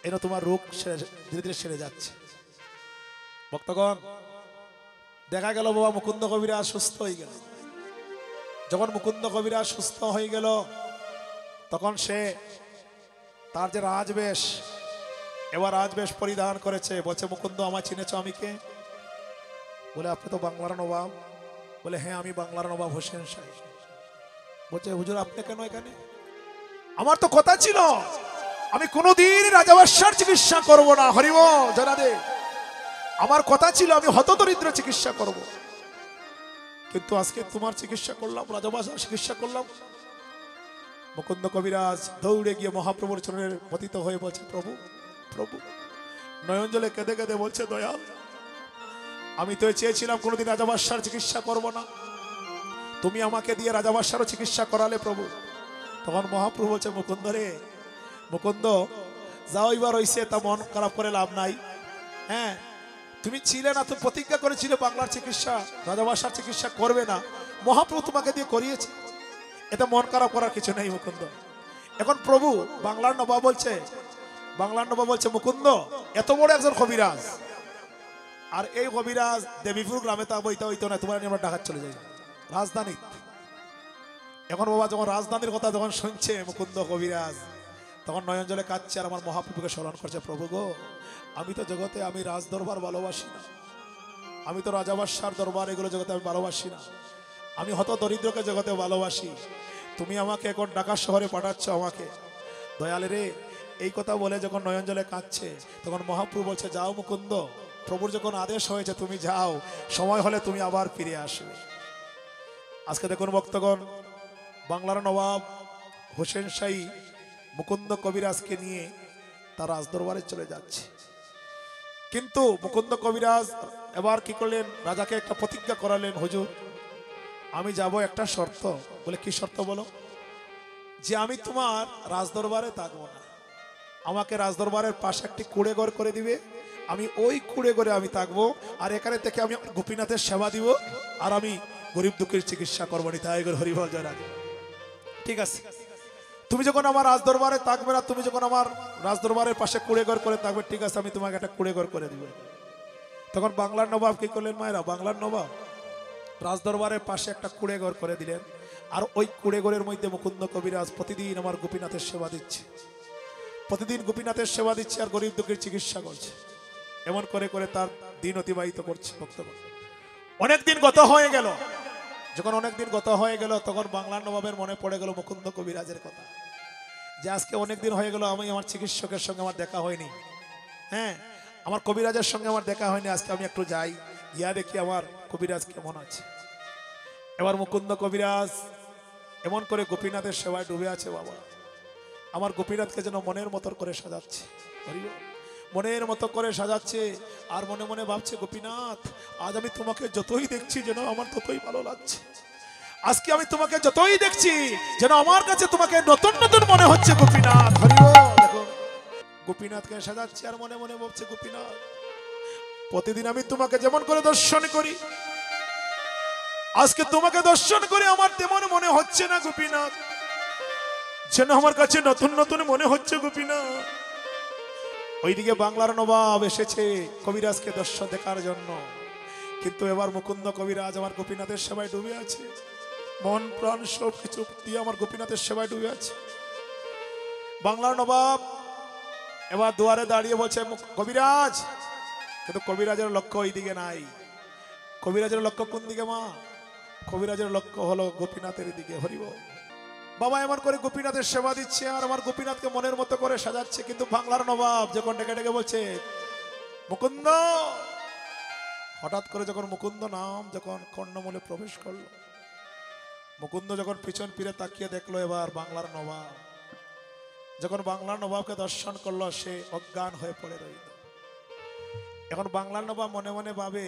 এর তোমার রোগ ধীরে ধীরে সেরে যাচ্ছে। ভক্তগণ, দেখা গেল বাবা মুকুন্দ কবিরাজ সুস্থ হয়ে গেল। যখন মুকুন্দ কবিরাজ সুস্থ হয়ে গেল, তখন সে তার যে রাজবেশ, এবার রাজবেশ পরিধান করেছে। বলছে, মুকুন্দ, আমায় চিনেছ? আমি কে? বলে, আপনি তো বাংলার নবাব। বলে, হ্যাঁ, আমি বাংলার নবাব হোসেন শাহ। বলছে, হুজুর, আপনি কেন এখানে? আমার তো কথা ছিল আমি কোনোদিন রাজাবাদশার চিকিৎসা করব না। হরিব জানাদে, আমার কথা ছিল আমি হতদরিদ্র চিকিৎসা করব, কিন্তু আজকে তোমার চিকিৎসা করলাম, রাজাবাদশার চিকিৎসা করলাম। মুকুন্দ কবিরাজ দৌড়ে গিয়ে মহাপ্রভুর চরণের পতিত হয়ে বলছে, প্রভু, প্রভু। নয়ন জলে কেঁদে কেঁদে বলছে, দয়াল, আমি তো চেয়েছিলাম কোনোদিন রাজাবাদশার চিকিৎসা করব না, তুমি আমাকে দিয়ে রাজাবাদশারও চিকিৎসা করালে প্রভু। তখন মহাপ্রভু বলছে, মুকুন্দ রে, মুকুন্দ, যাও, এবার হইছে, তা মন খারাপ করে লাভ নাই। হ্যাঁ, তুমি ছিলে না, তুমি প্রতিজ্ঞা করেছিলে বাংলার চিকিৎসা, রাজাবাদশার চিকিৎসা করবে না, মহাপ্রভু তোমাকে দিয়ে করিয়েছে, এটা মন খারাপ করার কিছু নেই মুকুন্দ। এখন প্রভু বাংলার নবাব বলছে, বাংলার নবাব বলছে, মুকুন্দ এত বড় একজন কবিরাজ, আর এই কবিরাজ দেবীপুর গ্রামে তা বইতে হইতো না, তোমার আমরা ঢাকা চলে যাই রাজধানী। এখন বাবা যখন রাজধানীর কথা যখন শুনছে মুকুন্দ কবিরাজ, তখন নয়ন জলে কাঁদছে আর আমার মহাপ্রভুকে স্মরণ করছে, প্রভু গো, আমি তো জগতে, আমি রাজ দরবার ভালোবাসি না, আমি তো রাজাবাদশার দরবার এগুলো জগতে আমি ভালোবাসি না, আমি হত দরিদ্রকে জগতে ভালোবাসি, তুমি আমাকে এখন ঢাকা শহরে পাঠাচ্ছ আমাকে, দয়ালে রে। এই কথা বলে যখন নয়ন জলে কাঁদছে, তখন মহাপ্রভু বলছে, যাও মুকুন্দ, প্রভুর যখন আদেশ হয়েছে তুমি যাও, সময় হলে তুমি আবার ফিরে আসবে। আজকে দেখুন ভক্তগণ, বাংলার নবাব হোসেন শাহী মুকুন্দ কবিরাজকে নিয়ে তার রাজদরবারে চলে যাচ্ছে। কিন্তু মুকুন্দ কবিরাজ এবার কি করলেন, রাজাকে একটা প্রতিজ্ঞা করালেন, হুজুর আমি যাব, একটা শর্ত। বলে, কি শর্ত বলো? যে আমি তোমার রাজদরবারে থাকবো না, আমাকে রাজদরবারের পাশে একটি কুড়ে ঘর করে দিবে, আমি ওই কুড়ে ঘরে আমি থাকবো, আর এখানে থেকে আমি গোপীনাথের সেবা দিব, আর আমি গরিব দুঃখের চিকিৎসা করবো। নিতাই গৌর হরিবল জয় রাধে। ঠিক আছে, তুমি যখন আমার রাজদরবারে থাকবে না, তুমি যখন আমার রাজদরবারের পাশে কুড়ে ঘর করে থাকবে, ঠিক আছে, আমি তোমাকে একটা কুড়ে ঘর করে দিব। তখন বাংলার নবাব কি করলেন মায়েরা, বাংলার নবাব রাজদরবারের পাশে একটা কুড়ে ঘর করে দিলেন, আর ওই কুড়ে ঘরের মধ্যে মুকুন্দ কবিরাজ প্রতিদিন আমার গোপীনাথের সেবা দিচ্ছে, প্রতিদিন গোপীনাথের সেবা দিচ্ছে, আর গরিব দুঃখের চিকিৎসা করছে। এমন করে করে তার দিন অতিবাহিত করছে। ভক্তগণ, অনেকদিন গত হয়ে গেল। যখন অনেকদিন গত হয়ে গেল, তখন বাংলার নবাবের মনে পড়ে গেল মুকুন্দ কবিরাজের কথা, যে আজকে অনেকদিন হয়ে গেল আমি আমার চিকিৎসকের সঙ্গে আমার দেখা হয়নি, হ্যাঁ, আমার কবিরাজের সঙ্গে আমার দেখা হয়নি, আজকে আমি একটু যাই, গিয়া দেখি আমার কবিরাজ কেমন আছে। এবার মুকুন্দ কবিরাজ এমন করে গোপীনাথের সেবায় ডুবে আছে। বাবা, আমার গোপীনাথকে যেন মনের মতো করে সাজাচ্ছে, মনের মতো করে সাজাচ্ছে, আর মনে মনে ভাবছে, গোপীনাথ, আজ আমি তোমাকে যতই দেখছি যেন আমার ততই ভালো লাগছে, আজকে আমি তোমাকে যতই দেখছি যেন আমার কাছে তোমাকে নতুন নতুন মনে হচ্ছে। গোপীনাথ, দেখো গোপীনাথকে সাজাচ্ছে, আর মনে মনে ভাবছে, গোপীনাথ, প্রতিদিন আমি তোমাকে যেমন করে দর্শন করি, আজকে তোমাকে দর্শন করে আমার তেমন মনে হচ্ছে না গোপীনাথ, যেন আমার কাছে নতুন নতুন মনে হচ্ছে গোপীনাথ। ওইদিকে বাংলার নবাব এসেছে কবিরাজকে দর্শন দেখার জন্য, কিন্তু এবার মুকুন্দ কবিরাজ আমার গোপীনাথের সেবায় ডুবে আছে, মন প্রাণ সব কিছু দিয়ে আমার গোপীনাথের সেবায় ডুবে আছে। বাংলার নবাব এবার দুয়ারে দাঁড়িয়ে বলছে, কবিরাজ, কিন্তু কবিরাজের লক্ষ্য ওই দিকে নাই। কবিরাজের লক্ষ্য কোন দিকে মা? কবিরাজের লক্ষ্য হলো গোপীনাথের দিকে। হরিব বাবা এমন করে গোপীনাথের সেবা দিচ্ছে, আর আমার গোপীনাথকে মনের মতো করে সাজাচ্ছে। কিন্তু বাংলার নবাব যখন ডেকে ডেকে বলছে, মুকুন্দ, হঠাৎ করে যখন মুকুন্দ নাম যখন কর্ণমূলে প্রবেশ করলো, মুকুন্দ যখন পিছন ফিরে তাকিয়ে দেখলো, এবার বাংলার নবাব যখন বাংলার নবাবকে দর্শন করলো, সে অজ্ঞান হয়ে পড়ে রইল। এখন বাংলার নবাব মনে মনে ভাবে,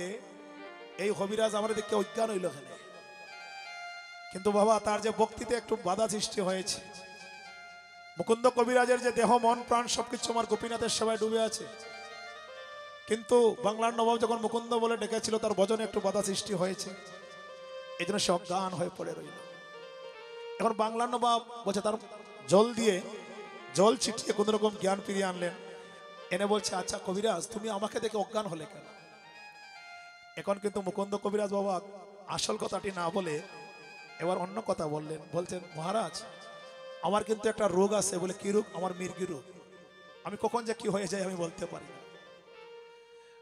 এই কবিরাজ আমার দেখে অজ্ঞান হইল কেন? কিন্তু বাবা তার যে ভক্তিতে একটু বাধা সৃষ্টি হয়েছে। মুকুন্দ কবিরাজের যে দেহ মন প্রাণ সবকিছু আমার গোপীনাথের সেবায় ডুবে আছে, কিন্তু বাংলার নবাব যখন মুকুন্দ বলে ডেকেছিল তার বজনে একটু বাধা সৃষ্টি হয়েছে, এই জন্য সে অজ্ঞান হয়ে পড়ে রইল। এখন বাংলার নবাব বলছে তার জল ছিটিয়ে কোন রকম জ্ঞান ফিরিয়ে আনলেন, এনে বলছে আচ্ছা কবিরাজ তুমি আমাকে দেখে অজ্ঞান হলে কেন? এখন কিন্তু মুকুন্দ কবিরাজ বাবা আসল কথাটি না বলে এবার অন্য কথা বললেন, বলছেন মহারাজ আমার কিন্তু একটা রোগ আছে। বলে কি রোগ? আমার মির্গি রোগ, আমি কখন যে কি হয়ে যায় আমি বলতে পারি না।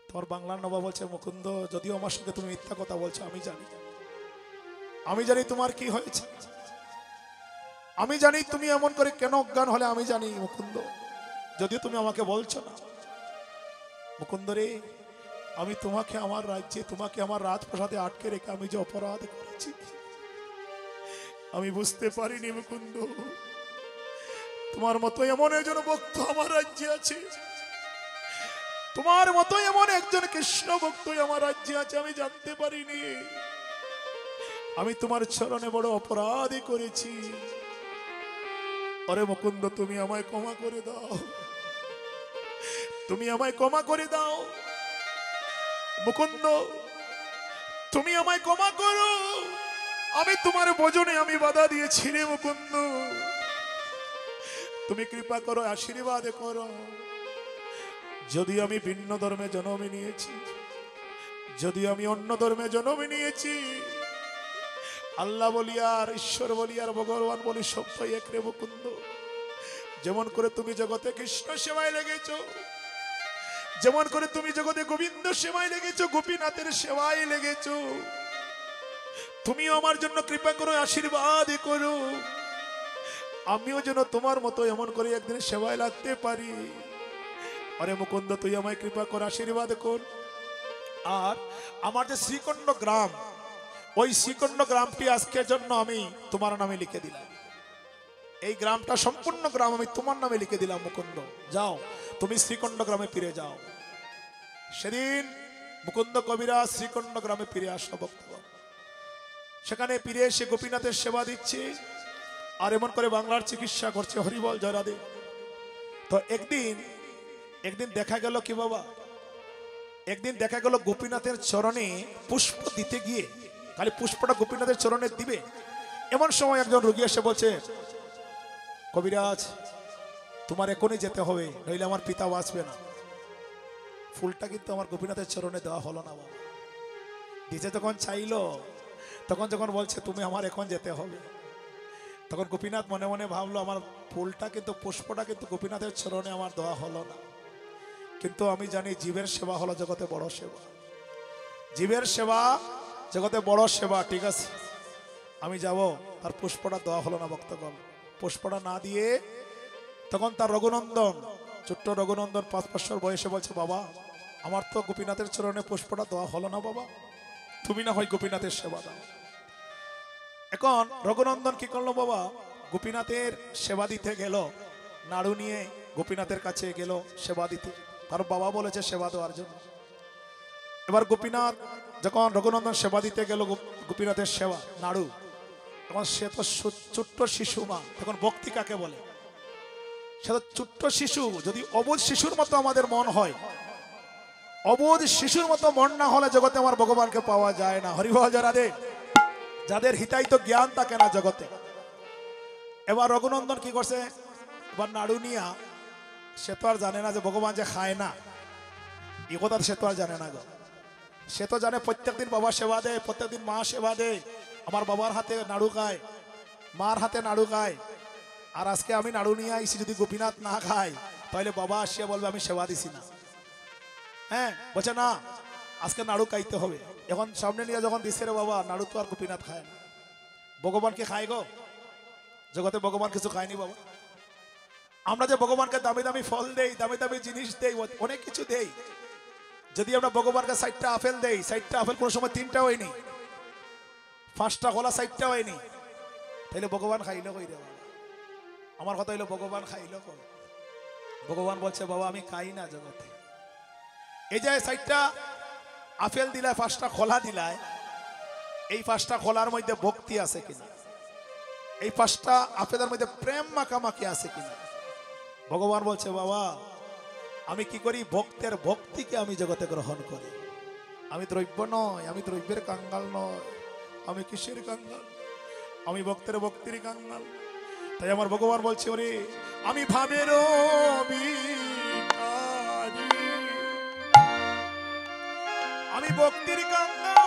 তোমার বাংলার নবাব বলছে মুকুন্দ যদিও আমার সঙ্গে তুমি মিথ্যা কথা বলছো আমি জানি তোমার কি হয়েছে, আমি জানি তুমি এমন করে কেন অজ্ঞান হলে আমি জানি মুকুন্দ, যদিও তুমি আমাকে বলছো না। মুকুন্দ রে, আমি তোমাকে আমার রাজ্যে, তোমাকে আমার রাজপ্রাসাদে আটকে রেখে আমি যে অপরাধ করেছি আমি বুঝতে পারিনি মুকুন্দ। তোমার মতো এমন একজন ভক্ত আমার রাজ্যে আছে, তোমার মতো এমন একজন কৃষ্ণ ভক্ত আমার রাজ্যে আছে, আমি জানতে পারিনি। আমি তোমার চরণে বড় অপরাধী করেছি। আরে মুকুন্দ তুমি আমায় ক্ষমা করে দাও, তুমি আমায় ক্ষমা করে দাও মুকুন্দ, তুমি আমায় ক্ষমা করো। আমি তোমার ভজনে আমি বাধা দিয়েছি রে মুকুন্দ, তুমি কৃপা করো, আশীর্বাদ করো। যদি আমি ভিন্ন ধর্মে জন্ম নিয়েছি, যদি আমি অন্য ধর্মে জন্ম নিয়েছি, আল্লাহ বলি আর ঈশ্বর বলি আর ভগবান বলি সবটাই এক রে মুকুন্দ। যেমন করে তুমি জগতে কৃষ্ণ সেবায় লেগেছো, যেমন করে তুমি জগতে গোবিন্দ সেবায় লেগেছো, গোপীনাথের সেবায় লেগেছো, তুমিও আমার জন্য কৃপা করো, আশীর্বাদ করো। আমিও যেন তোমার মতো এমন করে একদিন সেবায় লাগতে পারি। আরে মুকুন্দ তুই আমায় কৃপা কর, আশীর্বাদ কর। আর আমার যে শ্রীকণ্ড গ্রাম, ওই শ্রীকণ্ড গ্রামটি আজকের জন্য আমি তোমার নামে লিখে দিলাম। এই গ্রামটা সম্পূর্ণ গ্রাম আমি তোমার নামে লিখে দিলাম মুকুন্দ। যাও তুমি শ্রীকণ্ড গ্রামে ফিরে যাও। সেদিন মুকুন্দ কবিরাজ শ্রীকণ্ড গ্রামে ফিরে আসলো বক্তব্য। সেখানে ফিরে এসে গোপীনাথের সেবা দিচ্ছে আর এমন করে বাংলার চিকিৎসা করছে। হরিবল জয় রাধে। তো একদিন দেখা গেল কি বাবা, একদিন দেখা গেল গোপীনাথের চরণে পুষ্প দিতে গিয়ে, খালি পুষ্পটা গোপীনাথের চরণে দিবে, এমন সময় একজন রোগী এসে বলছে কবিরাজ তোমার এখনই যেতে হবে, নইলে আমার পিতা বাঁচবে না। ফুলটা কিন্তু আমার গোপীনাথের চরণে দেওয়া হলো না বাবা। দিতে তখন চাইলো, তখন যখন বলছে তুমি আমার এখন যেতে হবে, তখন গোপীনাথ মনে মনে ভাবলো আমার ফুলটা কিন্তু, পুষ্পটা কিন্তু গোপীনাথের চরণে আমার দেওয়া হলো না। কিন্তু আমি জানি জীবের সেবা হলো জগতে বড় সেবা, জীবের সেবা জগতে বড় সেবা। ঠিক আছে আমি যাব। তার পুষ্পটা দেওয়া হলো না ভক্তগণ। পুষ্পটা না দিয়ে তখন তার রঘুনন্দন, ছোট্ট রঘুনন্দন 5 বছর বয়সে বলছে বাবা আমার তো গোপীনাথের চরণে পুষ্পটা দেওয়া হলো না বাবা, তুমি না হয় গোপীনাথের সেবা দাও। এখন রঘুনন্দন কি করলো বাবা, গোপীনাথের সেবা দিতে গেল, নাড়ু নিয়ে গোপীনাথের কাছে গেল সেবা দিতে, তার বাবা বলেছে সেবা দেওয়ার জন্য। এবার গোপীনাথ যখন রঘুনন্দন সেবা দিতে গেল, গোপীনাথের সেবা নাড়ু, তখন সে তো ছোট্ট শিশু মা, তখন ভক্তি কাকে বলে, সে তো ছোট্ট শিশু। যদি অবোধ শিশুর মতো আমাদের মন হয়, অবোধ শিশুর মতো মন না হলে জগতে আমার ভগবানকে পাওয়া যায় না। হরিবল জয় রাধে। যাদের হিতাহিত জ্ঞান থাকে না জগতে। এবার রঘুনন্দন কি করছে, এবার নাড়ু নিয়া, সে তো আর জানে না যে ভগবান যে খায় না, এই কথা সে তো আর জানে না গো। সে তো জানে প্রত্যেকদিন বাবা সেবা দেয়, প্রত্যেকদিন মা সেবা দেয়, আমার বাবার হাতে নাড়ু খায়, মার হাতে নাড়ু খায়। আর আজকে আমি নাড়ু নিয়ে আইসি, যদি গোপীনাথ না খায় তাহলে বাবা আসিয়া বলবে আমি সেবা দিছি না। হ্যাঁ বলছে না আজকে নাড়ু খাইতে হবে। এখন সামনে নিয়ে যখন দিচ্ছে রে বাবা, নাড়ু তো আর গোপীনাথ খায় না, ভগবানকে খায় গো। জগতে ভগবান কিছু খায়নি বাবা। আমরা যে ভগবানকে দামি দামি ফল দেই, দামি দামি জিনিস দেই, অনেক কিছু দেই, যদি আমরা ভগবানকে 60টা আপেল দেই, 60টা আপেল কোনো সময় 3টা হয়নি, 5টা কলা 60টা হয়নি, তাইলে ভগবান খাইলো কই রে বাবা? আমার কথা হইলো ভগবান খাইলো কই? ভগবান বলছে বাবা আমি খাই না জগতে। এই যে 60টা আপেল দিলায়, 5টা কলা দিলায়, এই 5টা কলার মধ্যে ভক্তি আছে কিনা, এই 5টা আপেলের মধ্যে প্রেম মাখামাখি আছে কিনা? ভগবান বলছে বাবা আমি কি করি, ভক্তের ভক্তিকে আমি জগতে গ্রহণ করি। আমি দ্রব্য নয়, আমি দ্রব্যের কাঙ্গাল নয়, আমি কিসের কাঙ্গাল, আমি ভক্তের ভক্তির কাঙ্গাল। তাই আমার ভগবান বলছে, ওরে আমি ভাবের ভিখারি, আমি ভক্তির কাঙ্গাল,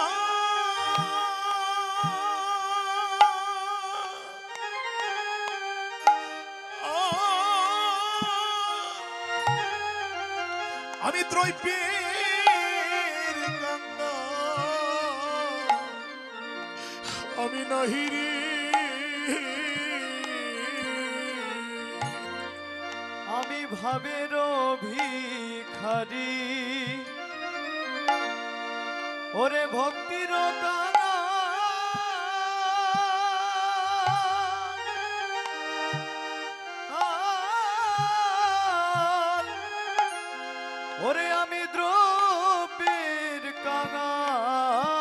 আমি দ্রব্যের কাঙ্গাল, আমি নাহিরি, আমি ভাবের ভিখারি, ওরে ভক্তির কাঙ্গাল, ওরে আমি দ্রব্যের কাঙ্গাল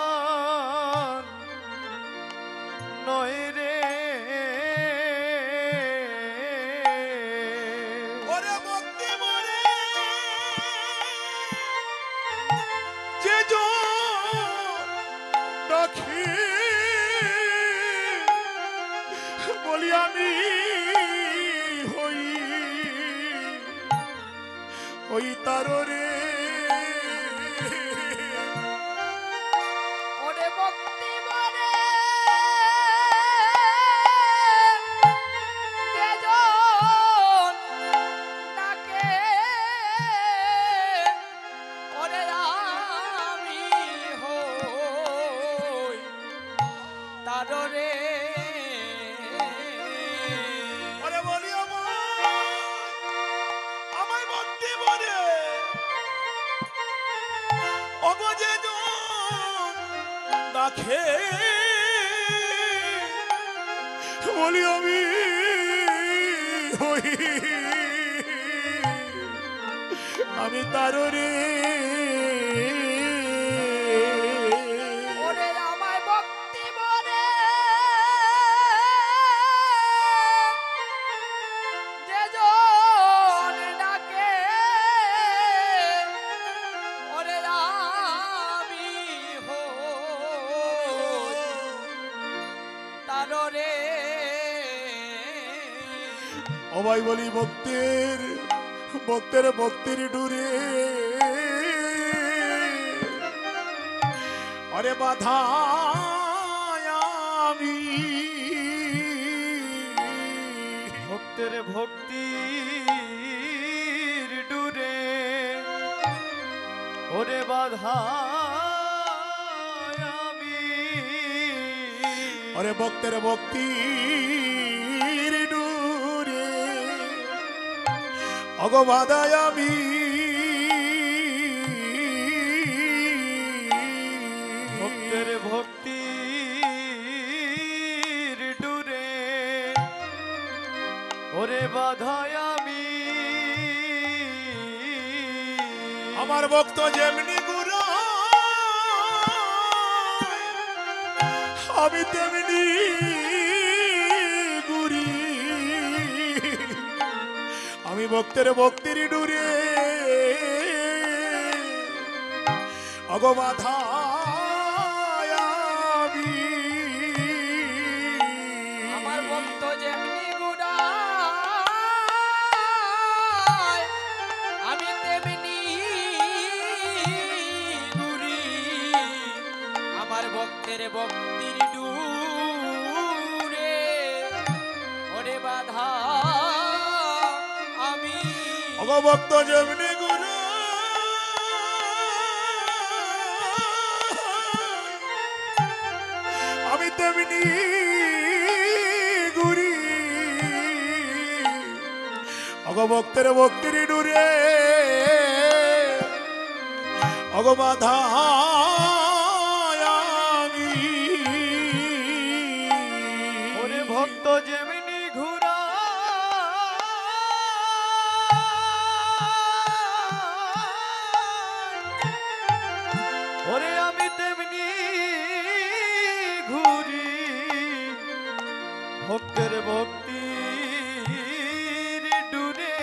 নয় রে। ওরে ভক্তি মরে যে ডাকি, বলি আমি হই ওই তার রে। ওরে ভক্তি মরে যেজন ডাকে, ওরে আমি হই তার রে। ওরে বলি আমায় ভক্তি মরে অগো যে ডাকে, বলি আমি হই আমি তার রে। ওরে আমায় ভক্তি মরে যেজন ডাকে, ওরে আমি হই তার রে। ও ভাই বলি ভক্তের ভক্তের ভক্তির ডুরে, আরে বাধা আমি ভক্তের ভক্তির ডুরে, ওরে বাধা আমি, আরে ভক্তের ভক্তির ডুরে অগো বাধায় আমি। ভক্তের ভক্তির ডুরে, ওরে বাধায় আমি। আমার ভক্ত যেমনি গুরু, আমি তেমনি গুরি, আমি ভক্তের ভক্তির ডুরে অগো বাধা আমি। আমার ভক্ত যেমনি গুড়ায়, আমি তেমনি গুড়ি, আমার ভক্তের ভক্তির ডুরে ওরে বাধা আমি। অগো ভক্ত যেমনি গুরু, আমি তেমনি গুরি, অগো ভক্তের ভক্তির ডুরে অগো বাধা আমি। ওরে ভক্ত যেমনি ঘুরা, ওরে আমি তেমনি ঘুরি, ভক্তের ভক্তির ডুরে,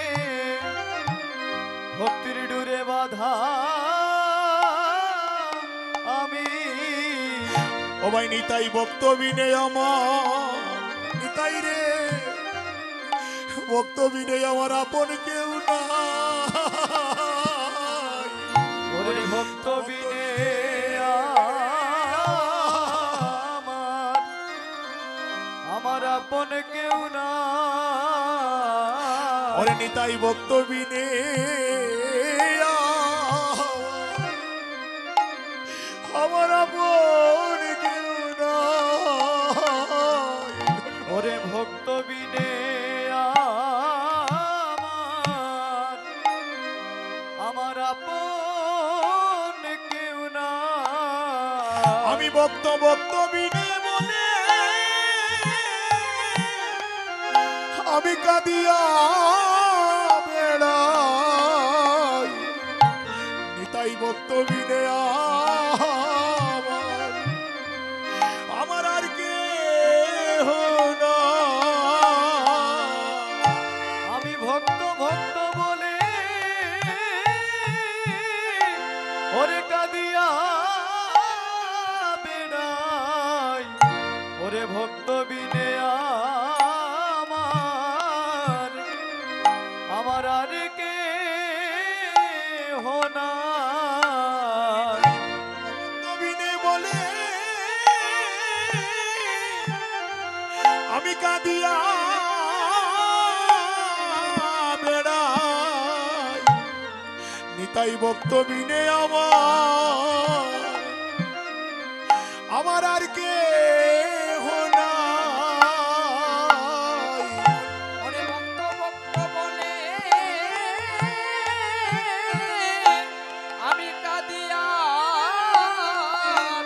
ভক্তি ও ভাই নিতাই ভক্ত বিনে আমার নিতাই রে ভক্ত বিনে আমার আপন কেউ নাই ওরে ভক্ত বিনে আমার আমার আপন কেউ না ওরে নিতাই ভক্ত বিনে আমার আপন কেউ নাই ওরে ভক্ত বিনে আমার আমার আপন কেউ না আমি ভক্ত ভক্ত বিনে বলে আমি কাঁদিয়া বেড়াই নিতাই ভক্ত বিনে আমার আর কে না আমি ভক্ত ভক্ত বলে ওরে কাঁদিয়া বেড়াই ওরে ভক্ত বিনে আমার আমার আর কে হোনা বিনে বলে আমি কাঁদিয়া বেড়াই নিতাই ভক্ত বিনে আমার আর কে নাই ওরে ভক্ত ভক্ত বলে আমি কাঁদিয়া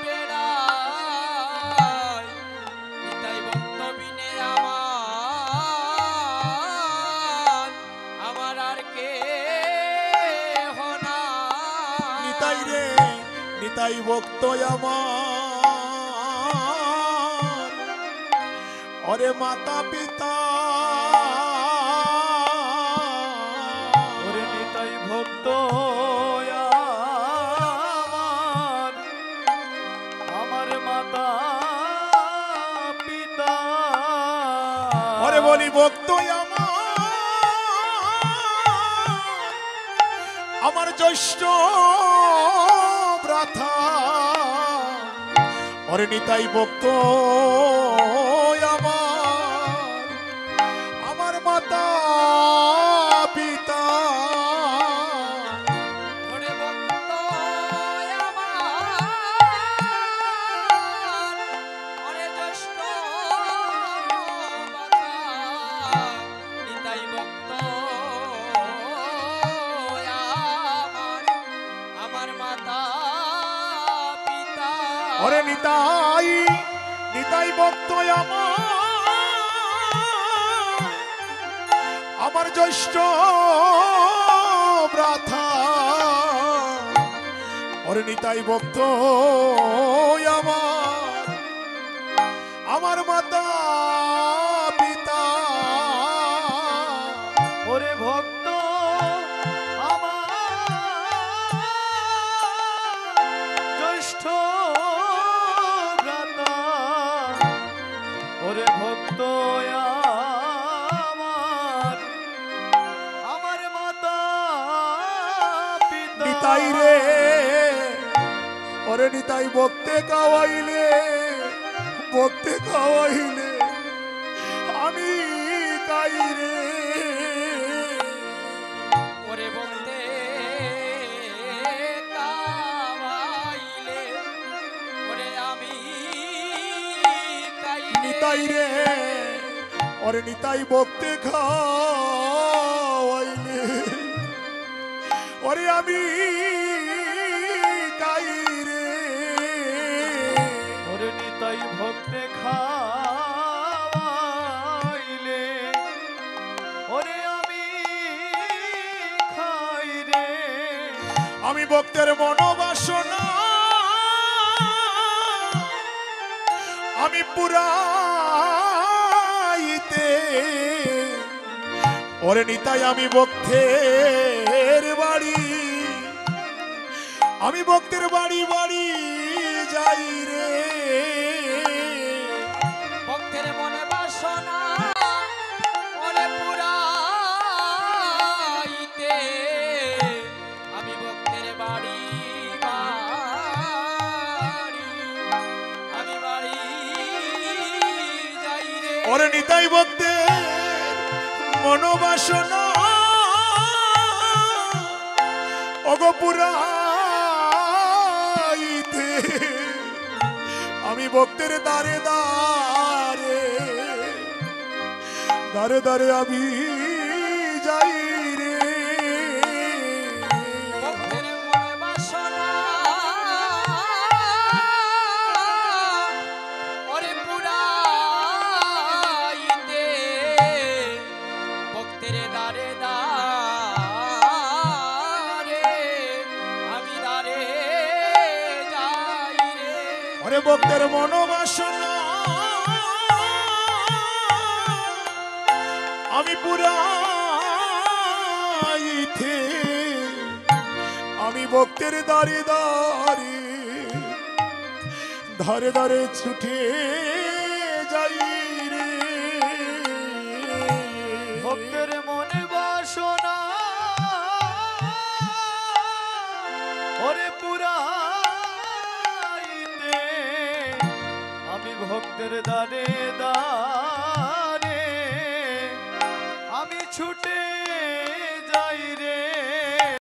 বেড়াই নিতাই ভক্ত বিনে আমার আর কে হনা নিতাই রে নিতাই ভক্ত আমার ওরে মাতা পিতা ওরে নিতাই ভক্ত আমার আমার মাতা পিতা ওরে বলি ভক্ত আমার জ্যৈষ্ঠ ভ্রাতা ওরে নিতাই ভক্ত আমার মাতা পিতা ওরে ভক্ত আমার ওরে জ্যৈষ্ঠ মাতা নিতাই ভক্ত আমার মাতা পিতা ওরে নিতাই নিতাই ভক্ত আমার জ্যৈষ্ঠ ভ্রাতা ওরে নিতাই ভক্ত আমার মাতা পিতা ওরে ভক্ত আমার জ্যৈষ্ঠ ভ্রাতা ওরে ভক্ত আমার মাতা পিতা নিতাই রে ওরে নিতাই ভক্তে খাওয়াইলে আমি কাই রে ওরে বলতে কাওয়াইলে ওরে আমি কাইলে নিতাই রে ওরে নিতাই ভক্তে খাওয়াইলে ওরে আমি কাই রে ওরে নিতাই ভক্তে খাওয়াইলে ওরে আমি খাই রে আমি ভক্তের মনোবাসনা আমি পুরাইতে ওরে নিতাই আমি ভক্তের বাড়ি বাড়ি যাই ওরে নিতাই ভক্তের মনোবাসনা ওগো পুরাইতে আমি ভক্তের দ্বারে দ্বারে দ্বারে দ্বারে আমি যাই রে। ভক্তের মনে বাসনা ওরে পুরাইতে ভক্তের দ্বারে দ্বারে আমি দ্বারে যাই রে। ওরে ভক্তের মনোবাসনা আমি পুরাইতে আমি ভক্তের দ্বারে দ্বারে ধারে ধারে ছুটে যাই রে। ভক্তের মনে বাসনা ওরে পুরাইতে আমি ভক্তের দ্বারে দ্বারে আমি ছুটে যাই রে।